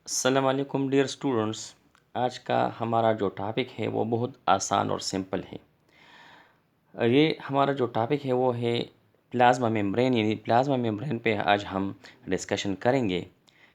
अस्सलाम वालेकुम dear students. आज का हमारा जो टॉपिक है वो बहुत आसान और सिंपल है। ये हमारा जो टॉपिक है वो है प्लाज्मा मेम्ब्रेन, यानी प्लाज्मा मेम्ब्रेन पे आज हम डिस्कशन करेंगे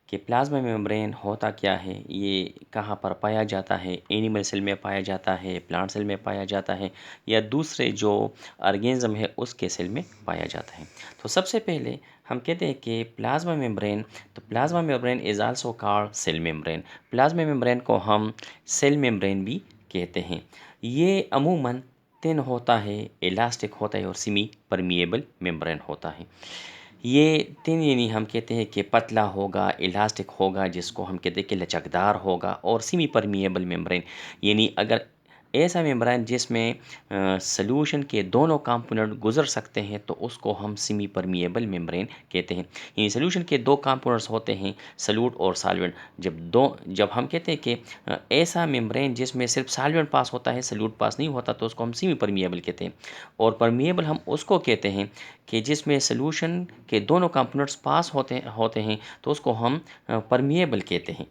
कि प्लाज्मा मेम्ब्रेन होता क्या है, ये कहाँ पर पाया जाता है, एनिमल सेल में पाया जाता है, प्लांट सेल में पाया जाता है या दूसरे जो ऑर्गेनिज्म है उसके सेल में पाया जाता है। तो सबसे पहले हम कहते हैं कि प्लाज्मा मेम्ब्रेन, तो plasma membrane is also called cell membrane. Plasma membrane को हम सेल मेम्ब्रेन भी कहते हैं। ये अमूमन थिन होता है, इलास्टिक होता है और सेमी परमिएबल मेम्ब्रेन होता है। ये थिन यानी हम कहते हैं कि पतला होगा, इलास्टिक होगा, जिसको हम कहते हैं कि लचकदार होगा, और सेमी परमिएबल मेम्ब्रेन यानी अगर ऐसा मेम्ब्रेन जिसमें सॉल्यूशन के दोनों कंपोनेंट गुजर सकते हैं तो उसको हम सेमी परमिएबल मेम्ब्रेन कहते हैं। यानी सॉल्यूशन के दो कंपोनेंट्स होते हैं, सॉल्यूट और सॉल्वेंट। जब हम कहते हैं कि ऐसा मेम्ब्रेन जिसमें सिर्फ सॉल्वेंट पास होता है, सॉल्यूट पास नहीं होता, तो उसको हम सेमी परमिएबल कहते हैं। और परमिएबल हम उसको कहते हैं कि जिसमें सॉल्यूशन के दोनों कंपोनेंट्स पास होते होते हैं, तो उसको हम परमिएबल कहते हैं।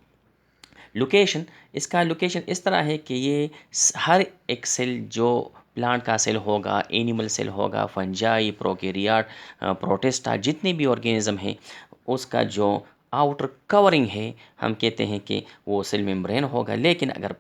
लोकेशन, इसका लोकेशन इस तरह है कि ये हर एक सेल, जो प्लांट का सेल होगा, एनिमल सेल होगा, फंजाई, प्रोकैरियोट, प्रोटिस्टा, जितने भी ऑर्गेनिज्म हैं, उसका जो आउटर कवरिंग है हम कहते हैं कि वो सेल मेम्ब्रेन होगा। लेकिन अगर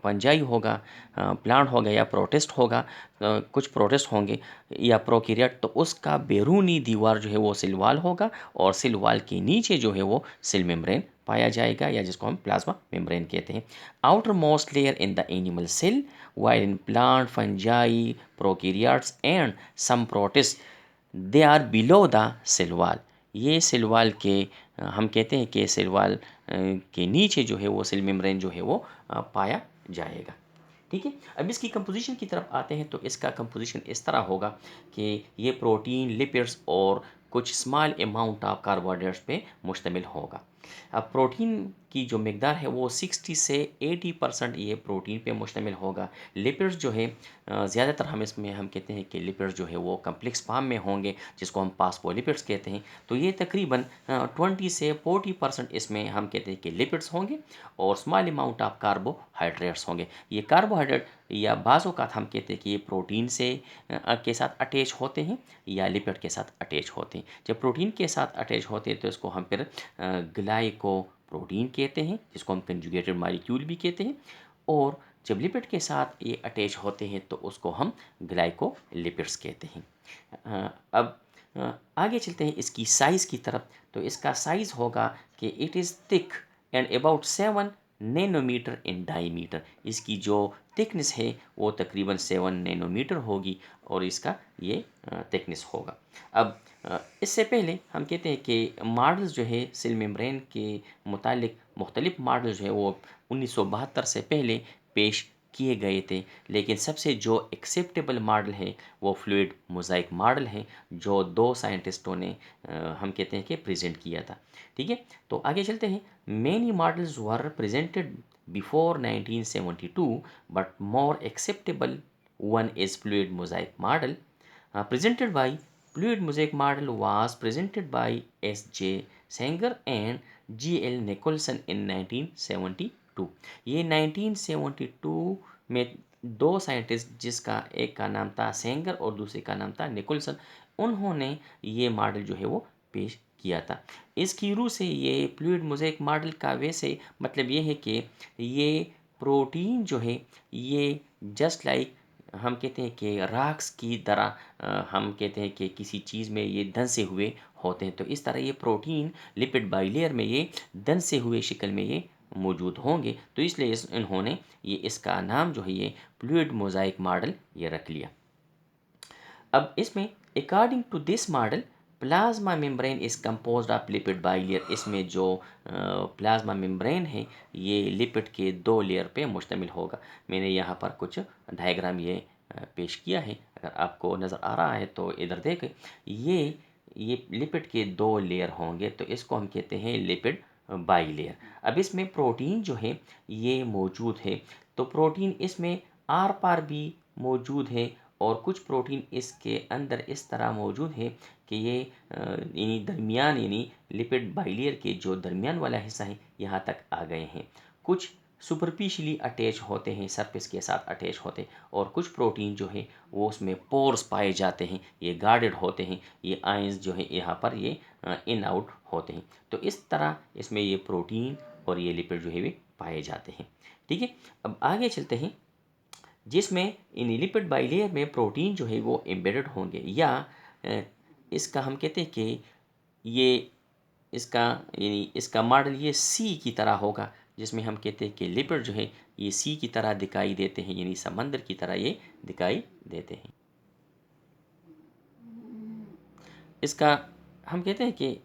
फंजाई होगा, प्लांट होगा या प्रोटिस्ट होगा, कुछ प्रोटिस्ट होंगे या प्रोकैरियोट, तो उसका बैरूनी दीवार जो है वो सेल वॉल होगा, और सेल वॉल के नीचे जो है वो सेल मेम्ब्रेन पाया जाएगा, या जिसको हम प्लाज्मा मेम्ब्रेन कहते हैं। Outer most layer in the animal cell, while in plant, fungi, prokaryotes and some protists, they are below the cell wall। ये सेल वॉल के हम कहते हैं कि सेल वॉल के नीचे जो है वो सेल मेम्ब्रेन जो है वो पाया जाएगा। ठीक है, अब इसकी कंपोजिशन की तरफ आते हैं। तो इसका कंपोजिशन इस तरह होगा कि ये प्रोटीन, लिपिड्स और कुछ स्मॉल अमाउंट ऑफ कार्बोहाइड्रेट्स पे मुश्तमिल होगा। अब प्रोटीन की जो मकदार है वो 60 से 80% ये प्रोटीन पे मुश्तमिल होगा। लिपिड्स जो है ज़्यादातर हम कहते हैं कि लिपिड्स जो है वो कम्प्लेक्स फॉर्म में होंगे, जिसको हम फास्फोलिपिड्स कहते हैं। तो ये तकरीबन 20 से 40% इसमें हम कहते हैं कि लिपिड्स होंगे, और स्मॉल अमाउंट ऑफ कार्बोहाइड्रेट्स होंगे। ये कार्बोहाइड्रेट या बाज़ औक़ात हम कहते हैं कि ये प्रोटीन से के साथ अटैच होते हैं या लिपिड के साथ अटैच होते हैं। जब प्रोटीन के साथ अटैच होते हैं तो इसको हम फिर ग्लाइको प्रोटीन कहते हैं, जिसको हम कंजुगेटेड मॉलिक्यूल भी कहते हैं। और जब लिपिड के साथ ये अटैच होते हैं तो उसको हम ग्लाइकोलिपिड्स कहते हैं। अब आगे चलते हैं इसकी साइज़ की तरफ। तो इसका साइज़ होगा कि it is thick and about 7 nanometer in diameter. इसकी जो थिकनेस है वो तकरीबन 7 नैनोमीटर होगी, और इसका ये थिकनेस होगा। अब इससे पहले हम कहते हैं कि मॉडल्स जो है सेल मेम्ब्रेन के मुतालिक, मुख्तलिफ मॉडल जो है वो 1972 से पहले पेश किए गए थे। लेकिन सबसे जो एक्सेप्टेबल मॉडल है वो फ्लूइड मोज़ाइक मॉडल है, जो दो साइंटिस्टों ने हम कहते हैं कि प्रेजेंट किया था। ठीक है, तो आगे चलते हैं। Many models were presented before 1972, but more acceptable one is fluid mosaic model presented by fluid mosaic model was presented by S.J. Sanger and G.L. Nicholson in 1972। ये 1972 में दो साइंटिस्ट, जिसका एक का नाम था सेंगर और दूसरे का नाम था निकोलसन, उन्होंने ये मॉडल जो है वो पेश किया था। इसकी रूह से ये फ्लूइड मोज़ेक मॉडल का वैसे मतलब ये है कि ये प्रोटीन जो है ये जस्ट लाइक हम कहते हैं कि राक्स की तरह हम कहते हैं कि किसी चीज़ में ये धंसे हुए होते हैं। तो इस तरह ये प्रोटीन लिपिड बाइलेयर में ये धंसे हुए शक्ल में ये मौजूद होंगे। तो इसलिए इन्होंने ये इसका नाम जो है ये फ्लूइड मोज़ाइक मॉडल ये रख लिया। अब इसमें according to this model plasma membrane is composed of lipid bilayer. इसमें जो प्लाज्मा मेम्ब्रेन है ये लिपिड के दो लेयर पे मुश्तमिल होगा। मैंने यहाँ पर कुछ डायग्राम ये पेश किया है, अगर आपको नज़र आ रहा है तो इधर देखें। ये लिपिड के दो लेयर होंगे, तो इसको हम कहते हैं लिपिड बाइलेयर। अब इसमें प्रोटीन जो है ये मौजूद है, तो प्रोटीन इसमें आर पार भी मौजूद है, और कुछ प्रोटीन इसके अंदर इस तरह मौजूद है कि ये यानी दरमियान यानी लिपिड बाइलेयर के जो दरमियान वाला हिस्सा है यहाँ तक आ गए हैं। कुछ सुपरफिशियली अटैच होते हैं, सरफेस के साथ अटैच होते हैं, और कुछ प्रोटीन जो है वो उसमें पोर्स पाए जाते हैं, ये गार्डेड होते हैं, ये आयंस जो है यहाँ पर ये इन आउट होते हैं। तो इस तरह इसमें ये प्रोटीन और ये लिपिड जो है वे पाए जाते हैं। ठीक है, अब आगे चलते हैं, जिसमें इन लिपिड बाइलेयर में प्रोटीन जो है वो एम्बेडेड होंगे, या इसका हम कहते हैं कि ये इसका यानी इसका मॉडल ये सी की तरह होगा, जिसमें हम कहते हैं कि लिपिड जो है ये सी की तरह दिखाई देते हैं, यानी समंदर की तरह ये दिखाई देते हैं। इसका हम कहते हैं कि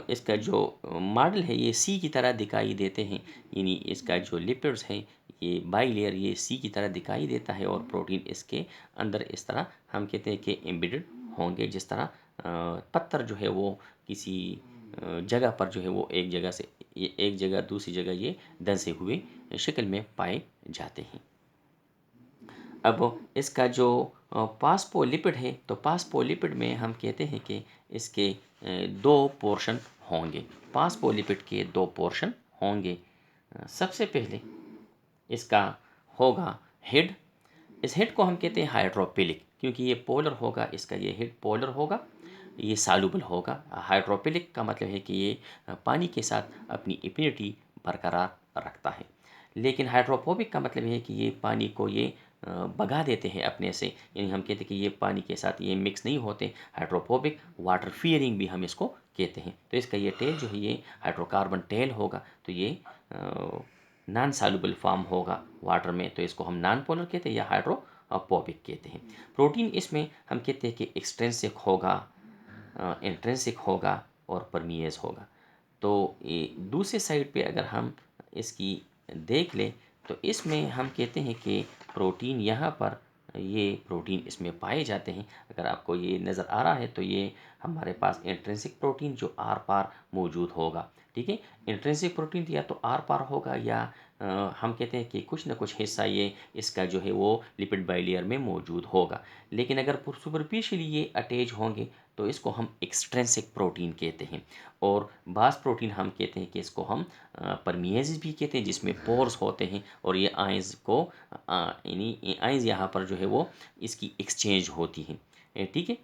इसका जो मॉडल है ये सी की तरह दिखाई देते हैं, यानी इसका जो लिपिड्स हैं ये बाई लेयर ये सी की तरह दिखाई देता है, और प्रोटीन इसके अंदर इस तरह हम कहते हैं कि एम्बेडेड होंगे, जिस तरह पत्थर जो है वो किसी जगह पर जो है वो एक जगह से एक जगह दूसरी जगह ये धंसे हुए शक्ल में पाए जाते हैं। अब इसका जो पासपोलिपिड है, तो पासपोलिपिड में हम कहते हैं कि इसके दो पोर्शन होंगे। पासपोलिपिड के दो पोर्शन होंगे। सबसे पहले इसका होगा हेड। इस हेड को हम कहते हैं हाइड्रोफिलिक, क्योंकि ये पोलर होगा, इसका ये हेड पोलर होगा, ये सालुबल होगा। हाइड्रोफिलिक का मतलब है कि ये पानी के साथ अपनी एफिनिटी बरकरार रखता है। लेकिन हाइड्रोफोबिक का मतलब है कि ये पानी को ये भगा देते हैं अपने से, यानी हम कहते हैं कि ये पानी के साथ ये मिक्स नहीं होते। हाइड्रोफोबिक, वाटर फियरिंग भी हम इसको कहते हैं। तो इसका ये टेल जो है ये हाइड्रोकार्बन टेल होगा, तो ये नॉन सॉल्युबल फॉर्म होगा वाटर में, तो इसको हम नॉन पोलर कहते हैं या हाइड्रोफोबिक कहते हैं। प्रोटीन इसमें हम कहते हैं कि एक्सट्रिंसिक होगा, इंट्रिंसिक होगा और परमिएज होगा। तो ये दूसरे साइड पे अगर हम इसकी देख लें, तो इसमें हम कहते हैं कि प्रोटीन यहाँ पर ये प्रोटीन इसमें पाए जाते हैं। अगर आपको ये नज़र आ रहा है तो ये हमारे पास इंट्रिंसिक प्रोटीन जो आर पार मौजूद होगा। ठीक है, इंट्रिंसिक प्रोटीन या तो आर पार होगा, या हम कहते हैं कि कुछ ना कुछ हिस्सा ये इसका जो है वो लिपिड बाइलेयर में मौजूद होगा। लेकिन अगर सुपरफिशियली ये अटैच होंगे तो इसको हम एक्सट्रिंसिक प्रोटीन कहते हैं। और बास प्रोटीन हम कहते हैं कि इसको हम परमिएज भी कहते हैं, जिसमें पोर्स होते हैं, और ये आइंस को यानी आइंस यहाँ पर जो है वो इसकी एक्सचेंज होती हैं। ठीक है,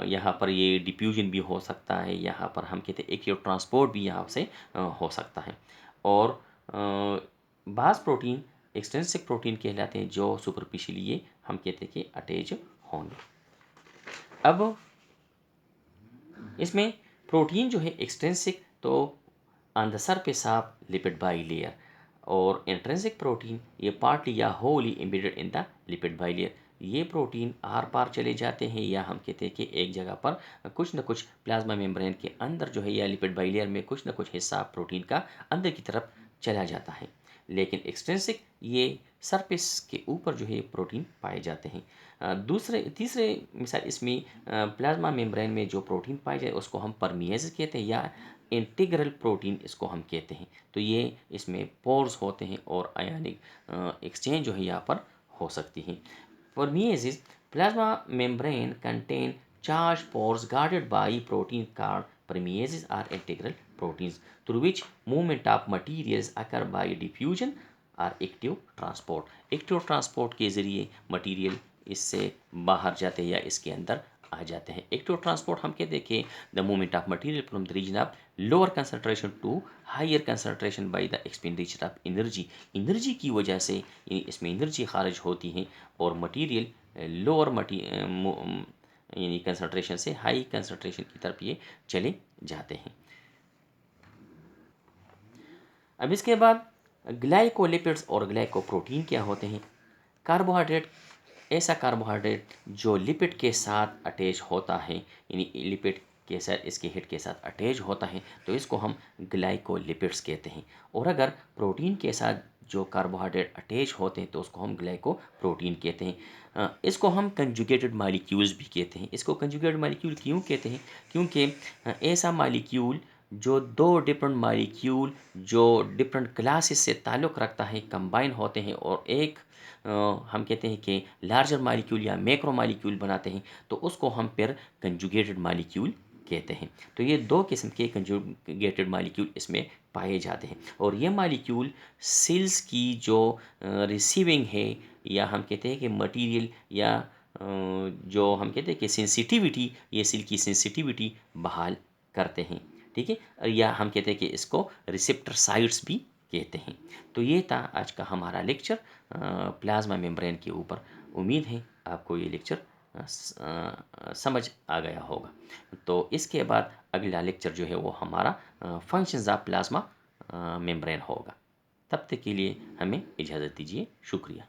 यहाँ पर ये डिफ्यूजन भी हो सकता है, यहाँ पर हम कहते हैं एक्टिव ट्रांसपोर्ट भी यहाँ से हो सकता है। और बास प्रोटीन एक्सटेंसिक प्रोटीन कहलाते हैं, जो सुपरफिशियली ये हम कहते हैं कि अटैच होंगे। अब इसमें प्रोटीन जो है एक्सटेंसिक, तो on the surface of lipid bilayer, और इंट्रिंसिक प्रोटीन ये पार्टली या Holi embedded in the lipid bilayer. ये प्रोटीन आर पार चले जाते हैं, या हम कहते हैं कि एक जगह पर कुछ न कुछ प्लाज्मा मेम्ब्रेन के अंदर जो है या लिपिड बाइलेयर में कुछ न कुछ हिस्सा प्रोटीन का अंदर की तरफ चला जाता है। लेकिन एक्सट्रिंसिक ये सरफेस के ऊपर जो है प्रोटीन पाए जाते हैं। दूसरे तीसरे मिसाल इसमें प्लाज्मा मेम्ब्रेन में जो प्रोटीन पाए जाए उसको हम परमिएज कहते हैं, या इंटीग्रल प्रोटीन इसको हम कहते हैं। तो ये इसमें पोर्स होते हैं और आयनिक एक्सचेंज जो है यहाँ पर हो सकती है। Permeases plasma membrane contain charged pores guarded by protein called permeases are integral proteins through which movement of materials occur by diffusion or active transport। Active transport के ज़रिए मटेरियल इससे बाहर जाते हैं या इसके अंदर आ जाते हैं। एक्टिव ट्रांसपोर्ट हम कहते हैं कि the movement of material from the region of lower concentration to higher concentration by the expenditure of energy. Energy की वजह से इसमें एनर्जी खारिज होती है, और मटेरियल लोअर यानी कंसंट्रेशन से हाई कंसंट्रेशन की तरफ ये चले जाते हैं। अब इसके बाद ग्लाइकोलिपिड्स और ग्लाइकोप्रोटीन क्या होते हैं। कार्बोहाइड्रेट ऐसा कार्बोहाइड्रेट जो लिपिड के साथ अटैच होता है, यानी लिपिड के साथ इसके हेड के साथ अटैच होता है, तो इसको हम ग्लाइकोलिपिड्स कहते हैं। और अगर प्रोटीन के साथ जो कार्बोहाइड्रेट अटैच होते हैं तो उसको हम ग्लाइकोप्रोटीन कहते हैं। इसको हम कंजुगेटेड मालिक्यूल्स भी कहते हैं। इसको कंजुगेटेड मालिक्यूल क्यों कहते हैं, क्योंकि ऐसा मालिक्यूल जो दो डिफरेंट मॉलिक्यूल जो डिफरेंट क्लासेस से ताल्लुक़ रखता है कंबाइन होते हैं और एक हम कहते हैं कि लार्जर मॉलिक्यूल या मैक्रो मॉलिक्यूल बनाते हैं, तो उसको हम फिर कंजुगेटेड मॉलिक्यूल कहते हैं। तो ये दो किस्म के कंजुगेटेड मॉलिक्यूल इसमें पाए जाते हैं और ये मॉलिक्यूल सेल्स की जो रिसीविंग है या हम कहते हैं कि मटेरियल या जो हम कहते हैं कि सेंसिटिविटी, ये सेल की सेंसिटिविटी बहाल करते हैं। ठीक है, या हम कहते हैं कि इसको रिसेप्टर साइट्स भी कहते हैं। तो ये था आज का हमारा लेक्चर प्लाज्मा मेम्ब्रेन के ऊपर। उम्मीद है आपको ये लेक्चर समझ आ गया होगा। तो इसके बाद अगला लेक्चर जो है वो हमारा फंक्शंस ऑफ प्लाज्मा मेम्ब्रेन होगा। तब तक के लिए हमें इजाज़त दीजिए। शुक्रिया।